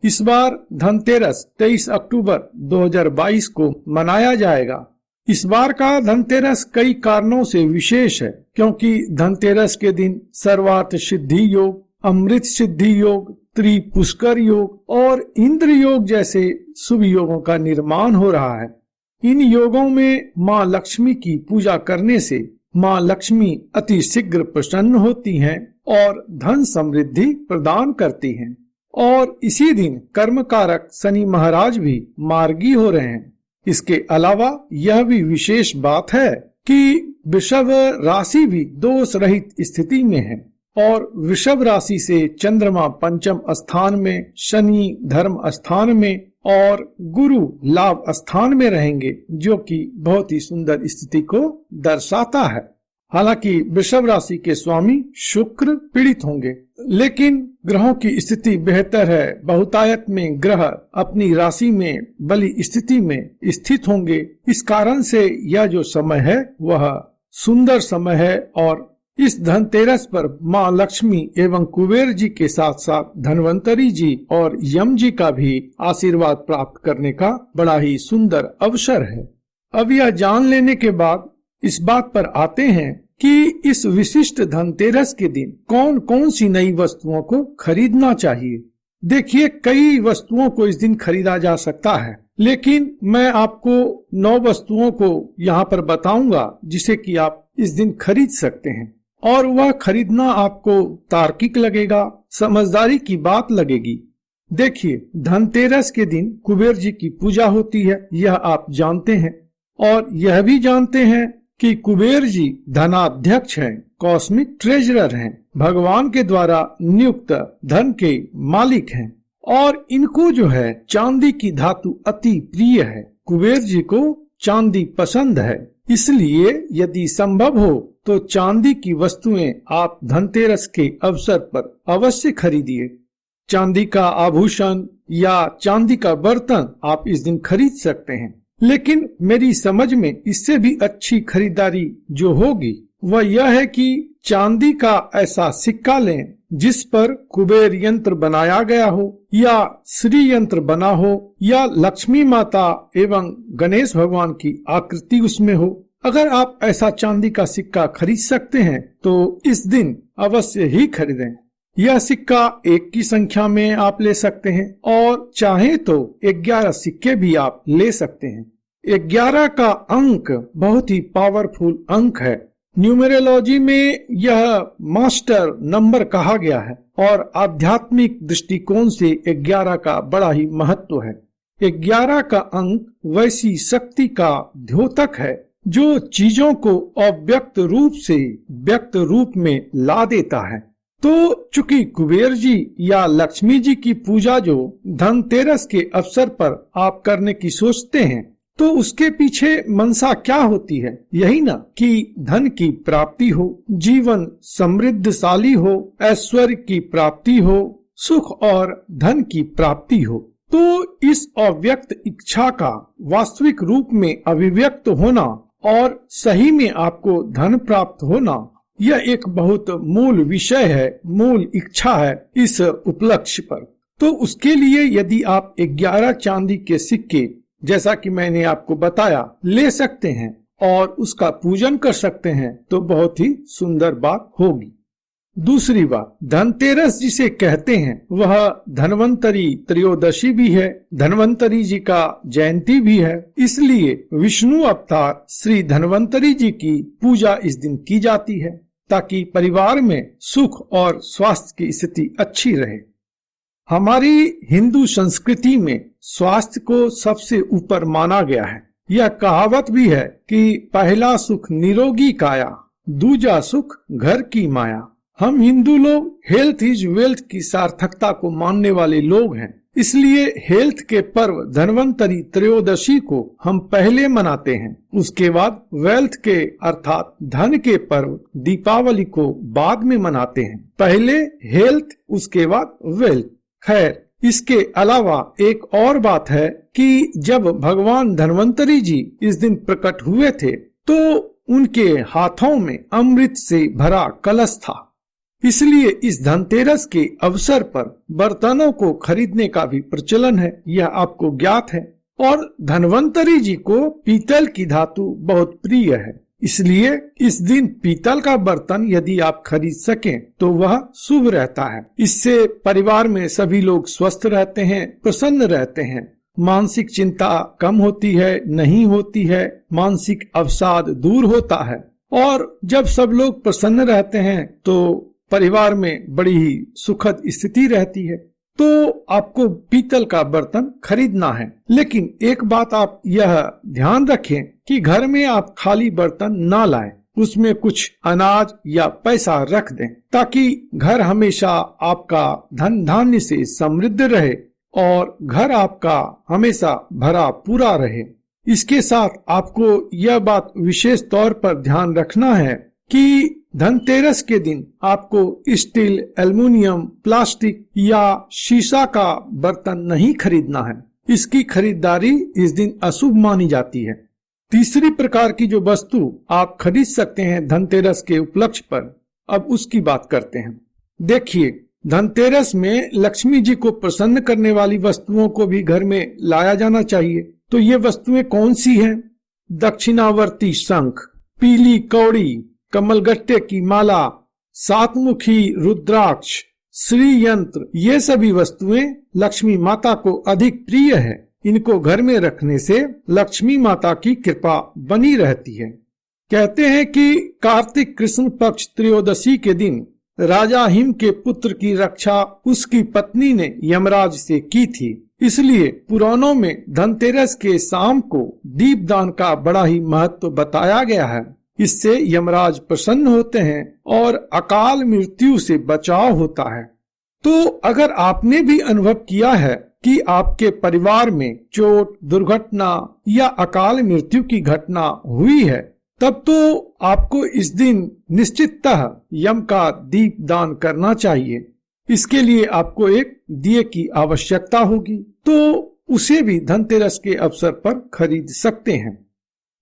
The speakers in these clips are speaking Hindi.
इस बार धनतेरस 23 अक्टूबर 2022 को मनाया जाएगा। इस बार का धनतेरस कई कारणों से विशेष है, क्योंकि धनतेरस के दिन सर्वार्थ सिद्धि योग, अमृत सिद्धि योग, त्रिपुष्कर योग और इंद्र योग जैसे शुभ योगों का निर्माण हो रहा है। इन योगों में माँ लक्ष्मी की पूजा करने से माँ लक्ष्मी अति शीघ्र प्रसन्न होती हैं और धन समृद्धि प्रदान करती हैं। और इसी दिन कर्म कारक शनि महाराज भी मार्गी हो रहे हैं। इसके अलावा यह भी विशेष बात है कि वृषभ राशि भी दोष रहित स्थिति में है और वृषभ राशि से चंद्रमा पंचम स्थान में, शनि धर्म स्थान में और गुरु लाभ स्थान में रहेंगे, जो कि बहुत ही सुंदर स्थिति को दर्शाता है। हालांकि वृषभ राशि के स्वामी शुक्र पीड़ित होंगे, लेकिन ग्रहों की स्थिति बेहतर है। बहुतायत में ग्रह अपनी राशि में बली स्थिति में स्थित होंगे। इस कारण से यह जो समय है वह सुंदर समय है और इस धनतेरस पर माँ लक्ष्मी एवं कुबेर जी के साथ साथ धनवंतरी जी और यम जी का भी आशीर्वाद प्राप्त करने का बड़ा ही सुंदर अवसर है। अब यह जान लेने के बाद इस बात पर आते हैं कि इस विशिष्ट धनतेरस के दिन कौन कौन सी नई वस्तुओं को खरीदना चाहिए। देखिए, कई वस्तुओं को इस दिन खरीदा जा सकता है, लेकिन मैं आपको 9 वस्तुओं को यहाँ पर बताऊंगा जिसे कि आप इस दिन खरीद सकते हैं और वह खरीदना आपको तार्किक लगेगा, समझदारी की बात लगेगी। देखिए, धनतेरस के दिन कुबेर जी की पूजा होती है, यह आप जानते हैं, और यह भी जानते हैं कि कुबेर जी धनाध्यक्ष हैं, कॉस्मिक ट्रेजरर हैं, भगवान के द्वारा नियुक्त धन के मालिक हैं और इनको जो है चांदी की धातु अति प्रिय है। कुबेर जी को चांदी पसंद है, इसलिए यदि संभव हो तो चांदी की वस्तुएं आप धनतेरस के अवसर पर अवश्य खरीदिए। चांदी का आभूषण या चांदी का बर्तन आप इस दिन खरीद सकते हैं, लेकिन मेरी समझ में इससे भी अच्छी खरीदारी जो होगी वह यह है कि चांदी का ऐसा सिक्का लें जिस पर कुबेर यंत्र बनाया गया हो या श्री यंत्र बना हो या लक्ष्मी माता एवं गणेश भगवान की आकृति उसमें हो। अगर आप ऐसा चांदी का सिक्का खरीद सकते हैं तो इस दिन अवश्य ही खरीदें। यह सिक्का 1 की संख्या में आप ले सकते हैं और चाहे तो 11 सिक्के भी आप ले सकते हैं। 11 का अंक बहुत ही पावरफुल अंक है। न्यूमेरोलॉजी में यह मास्टर नंबर कहा गया है और आध्यात्मिक दृष्टिकोण से 11 का बड़ा ही महत्व है। 11 का अंक वैसी शक्ति का द्योतक है जो चीजों को अव्यक्त रूप से व्यक्त रूप में ला देता है। तो चूंकि कुबेर जी या लक्ष्मी जी की पूजा जो धनतेरस के अवसर पर आप करने की सोचते हैं, तो उसके पीछे मनसा क्या होती है? यही ना कि धन की प्राप्ति हो, जीवन समृद्धशाली हो, ऐश्वर्य की प्राप्ति हो, सुख और धन की प्राप्ति हो। तो इस अव्यक्त इच्छा का वास्तविक रूप में अभिव्यक्त होना और सही में आपको धन प्राप्त होना, यह एक बहुत मूल विषय है, मूल इच्छा है इस उपलक्ष्य पर। तो उसके लिए यदि आप 11 चांदी के सिक्के, जैसा कि मैंने आपको बताया, ले सकते हैं और उसका पूजन कर सकते हैं तो बहुत ही सुंदर बात होगी। दूसरी बात, धनतेरस जिसे कहते हैं वह धनवंतरी त्रयोदशी भी है, धनवंतरी जी का जयंती भी है। इसलिए विष्णु अवतार श्री धनवंतरी जी की पूजा इस दिन की जाती है ताकि परिवार में सुख और स्वास्थ्य की स्थिति अच्छी रहे। हमारी हिंदू संस्कृति में स्वास्थ्य को सबसे ऊपर माना गया है। यह कहावत भी है कि पहला सुख निरोगी काया, दूजा सुख घर की माया। हम हिंदू लोग हेल्थ इज वेल्थ की सार्थकता को मानने वाले लोग हैं, इसलिए हेल्थ के पर्व धनवंतरी त्रयोदशी को हम पहले मनाते हैं। उसके बाद वेल्थ के अर्थात धन के पर्व दीपावली को बाद में मनाते हैं। पहले हेल्थ, उसके बाद वेल्थ। खैर, इसके अलावा एक और बात है कि जब भगवान धनवंतरी जी इस दिन प्रकट हुए थे तो उनके हाथों में अमृत से भरा कलश था। इसलिए इस धनतेरस के अवसर पर बर्तनों को खरीदने का भी प्रचलन है, यह आपको ज्ञात है। और धन्वंतरी जी को पीतल की धातु बहुत प्रिय है, इसलिए इस दिन पीतल का बर्तन यदि आप खरीद सकें तो वह शुभ रहता है। इससे परिवार में सभी लोग स्वस्थ रहते हैं, प्रसन्न रहते हैं, मानसिक चिंता कम होती है, नहीं होती है, मानसिक अवसाद दूर होता है। और जब सब लोग प्रसन्न रहते हैं तो परिवार में बड़ी ही सुखद स्थिति रहती है। तो आपको पीतल का बर्तन खरीदना है, लेकिन एक बात आप यह ध्यान रखें कि घर में आप खाली बर्तन ना लाएं, उसमें कुछ अनाज या पैसा रख दें, ताकि घर हमेशा आपका धन धान्य से समृद्ध रहे और घर आपका हमेशा भरा पूरा रहे। इसके साथ आपको यह बात विशेष तौर पर ध्यान रखना है कि धनतेरस के दिन आपको स्टील, एल्युमिनियम, प्लास्टिक या शीशा का बर्तन नहीं खरीदना है। इसकी खरीदारी इस दिन अशुभ मानी जाती है। तीसरी प्रकार की जो वस्तु आप खरीद सकते हैं धनतेरस के उपलक्ष्य पर, अब उसकी बात करते हैं। देखिए, धनतेरस में लक्ष्मी जी को प्रसन्न करने वाली वस्तुओं को भी घर में लाया जाना चाहिए। तो ये वस्तुएं कौन सी हैं? दक्षिणावर्ती शंख, पीली कौड़ी, कमलगट्टे की माला, सातमुखी रुद्राक्ष, श्री यंत्र, ये सभी वस्तुएं लक्ष्मी माता को अधिक प्रिय है। इनको घर में रखने से लक्ष्मी माता की कृपा बनी रहती है। कहते हैं कि कार्तिक कृष्ण पक्ष त्रयोदशी के दिन राजा हिम के पुत्र की रक्षा उसकी पत्नी ने यमराज से की थी। इसलिए पुराणों में धनतेरस के शाम को दीपदान का बड़ा ही महत्व बताया गया है। इससे यमराज प्रसन्न होते हैं और अकाल मृत्यु से बचाव होता है। तो अगर आपने भी अनुभव किया है कि आपके परिवार में चोट, दुर्घटना या अकाल मृत्यु की घटना हुई है, तब तो आपको इस दिन निश्चिततः यम का दीप दान करना चाहिए। इसके लिए आपको एक दिए की आवश्यकता होगी, तो उसे भी धनतेरस के अवसर पर खरीद सकते हैं।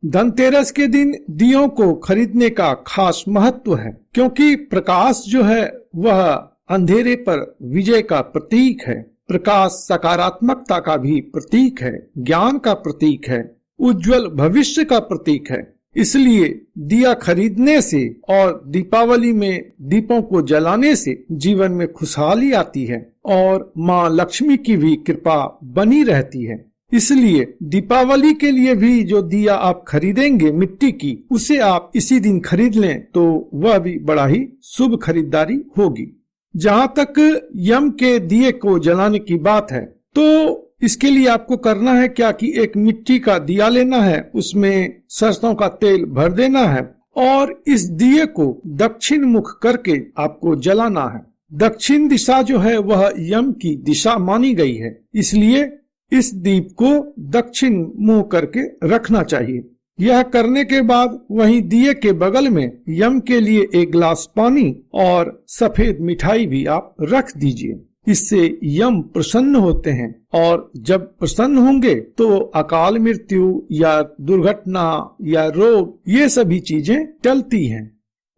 धनतेरस के दिन दियों को खरीदने का खास महत्व है, क्योंकि प्रकाश जो है वह अंधेरे पर विजय का प्रतीक है। प्रकाश सकारात्मकता का भी प्रतीक है, ज्ञान का प्रतीक है, उज्जवल भविष्य का प्रतीक है। इसलिए दिया खरीदने से और दीपावली में दीपों को जलाने से जीवन में खुशहाली आती है और माँ लक्ष्मी की भी कृपा बनी रहती है। इसलिए दीपावली के लिए भी जो दिया आप खरीदेंगे मिट्टी की, उसे आप इसी दिन खरीद लें तो वह भी बड़ा ही शुभ खरीदारी होगी। जहाँ तक यम के दिए को जलाने की बात है, तो इसके लिए आपको करना है क्या कि एक मिट्टी का दिया लेना है, उसमें सरसों का तेल भर देना है और इस दिए को दक्षिण मुख करके आपको जलाना है। दक्षिण दिशा जो है वह यम की दिशा मानी गई है, इसलिए इस दीप को दक्षिण मुंह करके रखना चाहिए। यह करने के बाद वहीं दिए के बगल में यम के लिए एक गिलास पानी और सफेद मिठाई भी आप रख दीजिए। इससे यम प्रसन्न होते हैं और जब प्रसन्न होंगे तो अकाल मृत्यु या दुर्घटना या रोग ये सभी चीजें टलती हैं।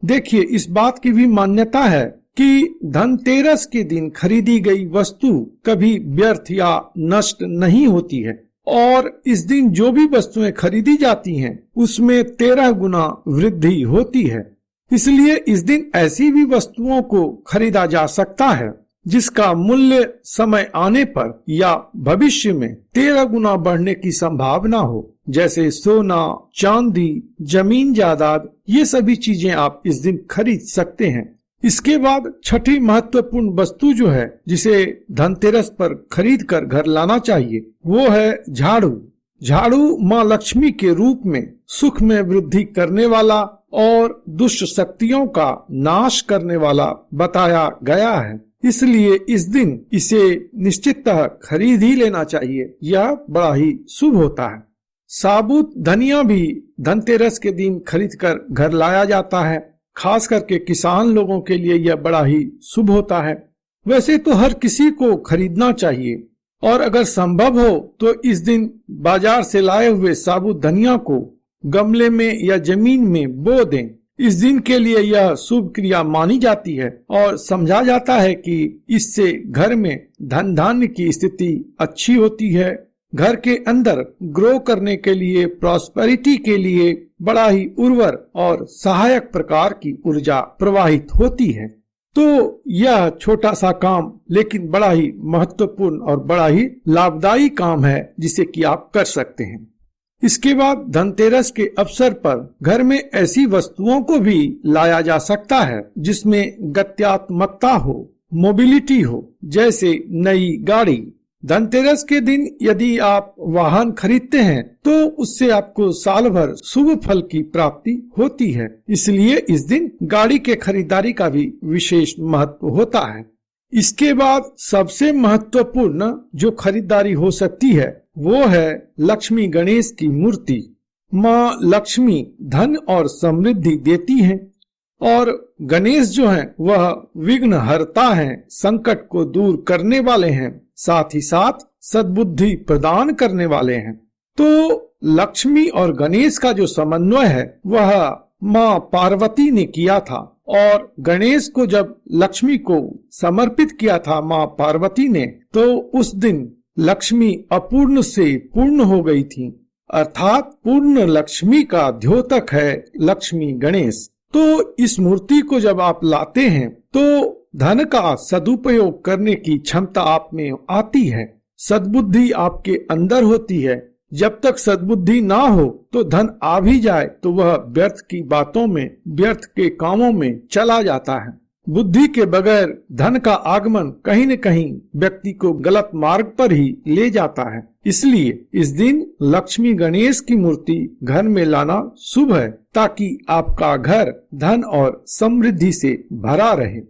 देखिए, इस बात की भी मान्यता है कि धनतेरस के दिन खरीदी गई वस्तु कभी व्यर्थ या नष्ट नहीं होती है और इस दिन जो भी वस्तुएं खरीदी जाती हैं उसमें 13 गुना वृद्धि होती है। इसलिए इस दिन ऐसी भी वस्तुओं को खरीदा जा सकता है जिसका मूल्य समय आने पर या भविष्य में 13 गुना बढ़ने की संभावना हो, जैसे सोना, चांदी, जमीन जायदाद, ये सभी चीजें आप इस दिन खरीद सकते हैं। इसके बाद छठी महत्वपूर्ण वस्तु जो है जिसे धनतेरस पर खरीद कर घर लाना चाहिए वो है झाड़ू। झाड़ू माँ लक्ष्मी के रूप में सुख में वृद्धि करने वाला और दुष्ट शक्तियों का नाश करने वाला बताया गया है। इसलिए इस दिन इसे निश्चिततः खरीद ही लेना चाहिए, यह बड़ा ही शुभ होता है। साबुत धनिया भी धनतेरस के दिन खरीद कर घर लाया जाता है। खास करके किसान लोगों के लिए यह बड़ा ही शुभ होता है। वैसे तो हर किसी को खरीदना चाहिए और अगर संभव हो तो इस दिन बाजार से लाए हुए साबुत धनिया को गमले में या जमीन में बो दें। इस दिन के लिए यह शुभ क्रिया मानी जाती है और समझा जाता है कि इससे घर में धन धान्य की स्थिति अच्छी होती है। घर के अंदर ग्रो करने के लिए, प्रॉस्पेरिटी के लिए बड़ा ही उर्वर और सहायक प्रकार की ऊर्जा प्रवाहित होती है। तो यह छोटा सा काम लेकिन बड़ा ही महत्वपूर्ण और बड़ा ही लाभदायी काम है जिसे कि आप कर सकते हैं। इसके बाद धनतेरस के अवसर पर घर में ऐसी वस्तुओं को भी लाया जा सकता है जिसमें गत्यात्मकता हो, मोबिलिटी हो, जैसे नई गाड़ी। धनतेरस के दिन यदि आप वाहन खरीदते हैं तो उससे आपको साल भर शुभ फल की प्राप्ति होती है। इसलिए इस दिन गाड़ी के खरीदारी का भी विशेष महत्व होता है। इसके बाद सबसे महत्वपूर्ण जो खरीदारी हो सकती है वो है लक्ष्मी गणेश की मूर्ति। माँ लक्ष्मी धन और समृद्धि देती हैं और गणेश जो हैं वह विघ्न हरता हैं, संकट को दूर करने वाले हैं, साथ ही साथ सद्बुद्धि प्रदान करने वाले हैं। तो लक्ष्मी और गणेश का जो समन्वय है वह माँ पार्वती ने किया था और गणेश को जब लक्ष्मी को समर्पित किया था माँ पार्वती ने, तो उस दिन लक्ष्मी अपूर्ण से पूर्ण हो गई थी, अर्थात पूर्ण लक्ष्मी का द्योतक है लक्ष्मी गणेश। तो इस मूर्ति को जब आप लाते हैं तो धन का सदुपयोग करने की क्षमता आप में आती है, सद्बुद्धि आपके अंदर होती है। जब तक सद्बुद्धि ना हो तो धन आ भी जाए तो वह व्यर्थ की बातों में, व्यर्थ के कामों में चला जाता है। बुद्धि के बगैर धन का आगमन कहीं न कहीं व्यक्ति को गलत मार्ग पर ही ले जाता है। इसलिए इस दिन लक्ष्मी गणेश की मूर्ति घर में लाना शुभ है ताकि आपका घर धन और समृद्धि से भरा रहे।